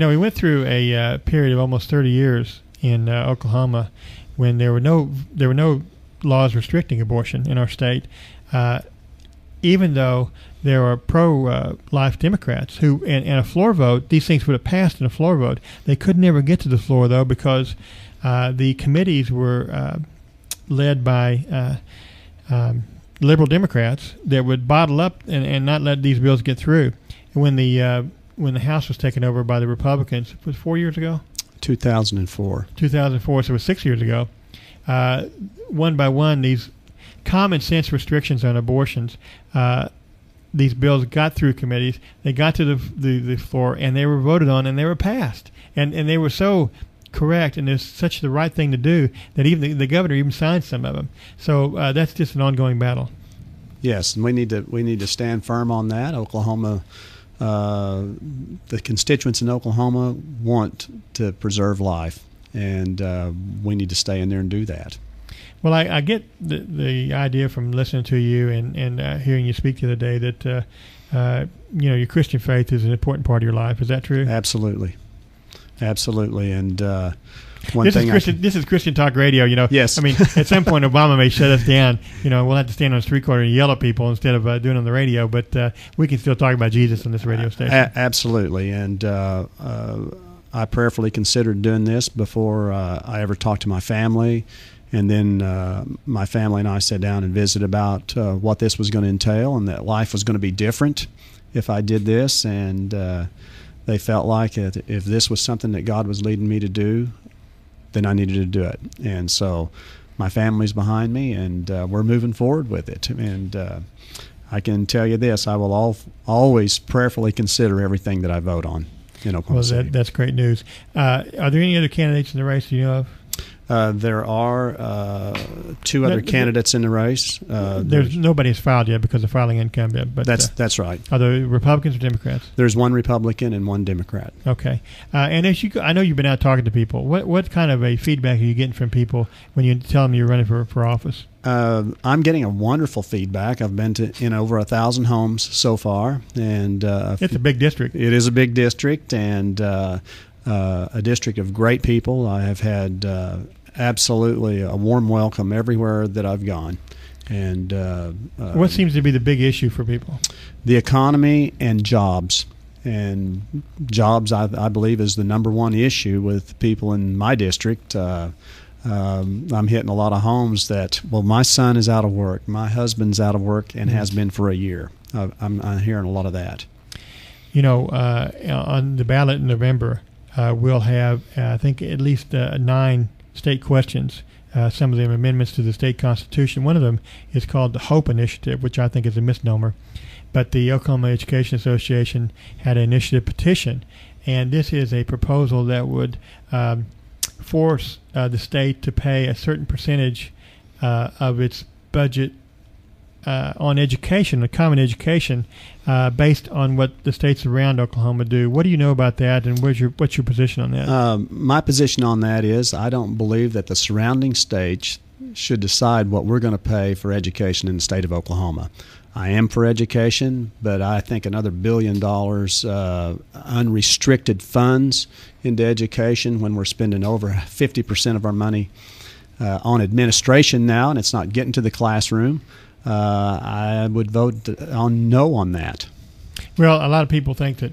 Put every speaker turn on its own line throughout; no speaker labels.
Well, we went through a period of almost 30 years in Oklahoma when there were no laws restricting abortion in our state, even though there are pro-life Democrats who, in a floor vote, these things would have passed in a floor vote. They could never get to the floor, though, because the committees were led by liberal Democrats that would bottle up and not let these bills get through. And when the House was taken over by the Republicans, it was 4 years ago?
2004.
2004, so it was 6 years ago. One by one, these common sense restrictions on abortions, these bills got through committees, they got to the floor, and they were voted on, and they were passed. And they were so correct, and it's such the right thing to do that even the governor even signed some of them. So that's just an ongoing battle.
Yes, and we need to stand firm on that. Oklahoma, the constituents in Oklahoma want to preserve life, and we need to stay in there and do that.
Well, I get the idea from listening to you and hearing you speak the other day that your Christian faith is an important part of your life. Is that true?
Absolutely. And
this is Christian Talk Radio.
Yes.
I mean, at some point Obama may shut us down. We'll have to stand on the street corner and yell at people instead of doing it on the radio. But we can still talk about Jesus on this radio station.
Absolutely. And I prayerfully considered doing this before I ever talked to my family. And then my family and I sat down and visited about what this was going to entail and that life was going to be different if I did this. And they felt like if this was something that God was leading me to do, then I needed to do it. And so my family's behind me, and we're moving forward with it. And I can tell you this, I will always prayerfully consider everything that I vote on in Oklahoma City.
That's great news. Are there any other candidates in the race you know of?
There are two other candidates in the race.
There's nobody has filed yet because the filing hadn't come yet. But
that's right.
Are there Republicans or Democrats?
There's one Republican and one Democrat.
Okay. And I know you've been out talking to people. What kind of a feedback are you getting from people when you tell them you're running for office?
I'm getting a wonderful feedback. I've been in over 1,000 homes so far, and
it's a big district.
It is a big district, and a district of great people. I have had absolutely a warm welcome everywhere that I've gone. And
what seems to be the big issue for people?
The economy and jobs. And jobs, I believe, is the number one issue with people in my district. I'm hitting a lot of homes that, my son is out of work, my husband's out of work, and has been for a year. I'm hearing a lot of that.
On the ballot in November, we'll have, I think, at least 9 state questions, some of them amendments to the state constitution. One of them is called the HOPE Initiative, which I think is a misnomer. But the Oklahoma Education Association had an initiative petition, and this is a proposal that would force the state to pay a certain percentage of its budget on education, a common education, based on what the states around Oklahoma do. What do you know about that, and what's your position on that?
My position on that is I don't believe that the surrounding states should decide what we're going to pay for education in the state of Oklahoma. I am for education, but I think another $1 billion unrestricted funds into education when we're spending over 50% of our money on administration now, and it's not getting to the classroom. I would vote on no on that.
Well, a lot of people think that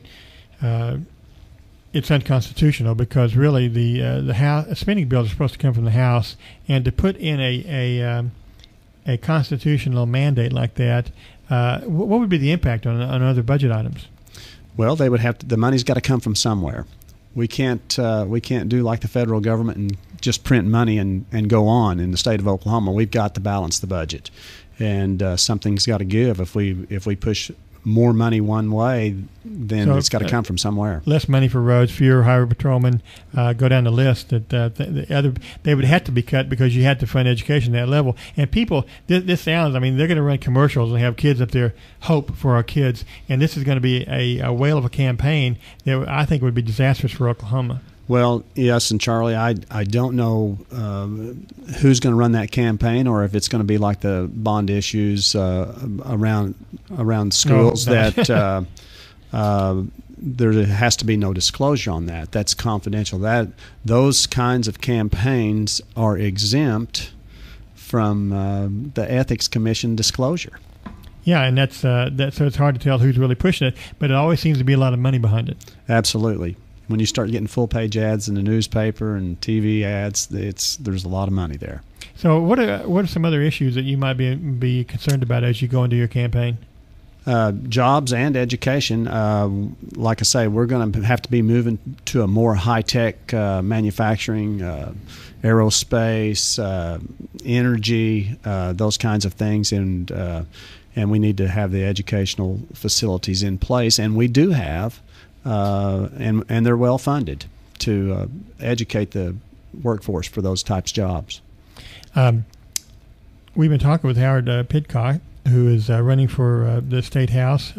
it's unconstitutional because really the House spending bills are supposed to come from the House, and to put in a constitutional mandate like that, what would be the impact on other budget items?
Well, they would have to, the money's got to come from somewhere. We can't do like the federal government and just print money and go on. In the state of Oklahoma, we've got to balance the budget. And something's got to give. If we push more money one way, then it's got to come from somewhere.
Less money for roads, fewer highway patrolmen. Go down the list. They would have to be cut because you had to fund education at that level. And people, this sounds. I mean, they're going to run commercials and have kids up there. Hope for our kids, and this is going to be a whale of a campaign that I think would be disastrous for Oklahoma.
Well, yes, and Charlie, I don't know who's going to run that campaign, or if it's going to be like the bond issues around schools that there has to be no disclosure on that. That's confidential. Those kinds of campaigns are exempt from the Ethics Commission disclosure.
Yeah, and that's so it's hard to tell who's really pushing it, but it always seems to be a lot of money behind it.
Absolutely. When you start getting full-page ads in the newspaper and TV ads, there's a lot of money there.
So what are some other issues that you might be concerned about as you go into your campaign?
Jobs and education. Like I say, we're going to have to be moving to a more high-tech manufacturing, aerospace, energy, those kinds of things, and we need to have the educational facilities in place, and we do have, and they're well funded to educate the workforce for those types of jobs.
We've been talking with Howard Pidcock, who is running for the State House.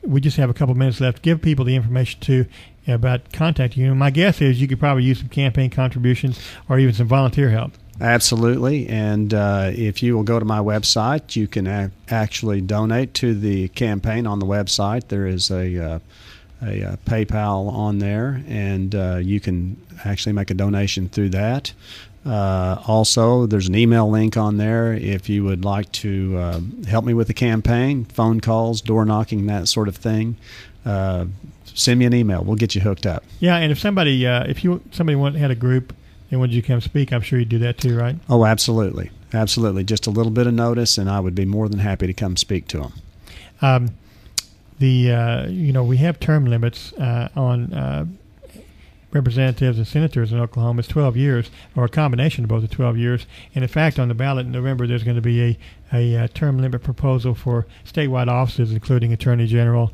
We just have a couple minutes left. Give people the information too about contacting you. My guess is you could probably use some campaign contributions or even some volunteer help. Absolutely, and if you will go to my website, you can actually donate to the campaign on the website. There is a PayPal on there, and you can actually make a donation through that. Also, there's an email link on there if you would like to help me with the campaign, phone calls, door knocking, that sort of thing. Send me an email. We'll get you hooked up. Yeah, and if somebody had a group and wanted you to come speak, I'm sure you'd do that too, right? Oh, absolutely. Absolutely. Just a little bit of notice, and I would be more than happy to come speak to them. We have term limits on representatives and senators in Oklahoma. It's 12 years, or a combination of both the 12 years. And in fact, on the ballot in November, there's going to be a term limit proposal for statewide offices, including attorney general,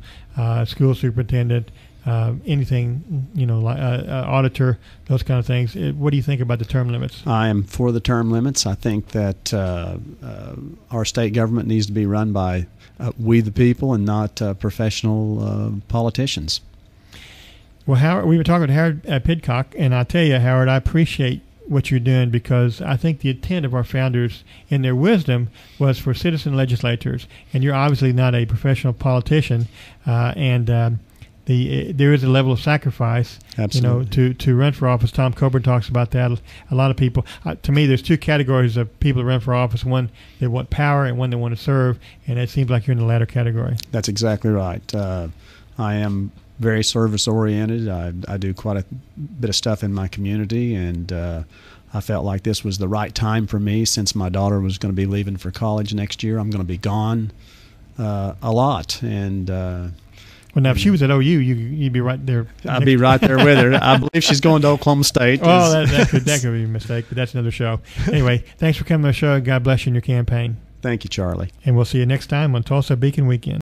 school superintendent, anything, like auditor, those kind of things. What do you think about the term limits? I am for the term limits. I think that our state government needs to be run by we the people and not professional politicians. Well, Howard, we've been talking with Howard Pidcock, and I tell you, Howard, I appreciate what you're doing, because I think the intent of our founders in their wisdom was for citizen legislators, and you're obviously not a professional politician, and there is a level of sacrifice, absolutely, to run for office. Tom Coburn talks about that. A lot of people, to me, there's two categories of people that run for office: one that want power and one that want to serve, and it seems like you're in the latter category. That's exactly right. I am very service oriented. I do quite a bit of stuff in my community, and I felt like this was the right time for me, since my daughter was going to be leaving for college next year. I'm going to be gone a lot, and well, now if she was at OU, you'd be right there. I'd be right there with her. I believe she's going to Oklahoma State. Oh, that could be a mistake, but that's another show. Anyway, thanks for coming to the show. God bless you in your campaign. Thank you, Charlie. And we'll see you next time on Tulsa Beacon Weekend.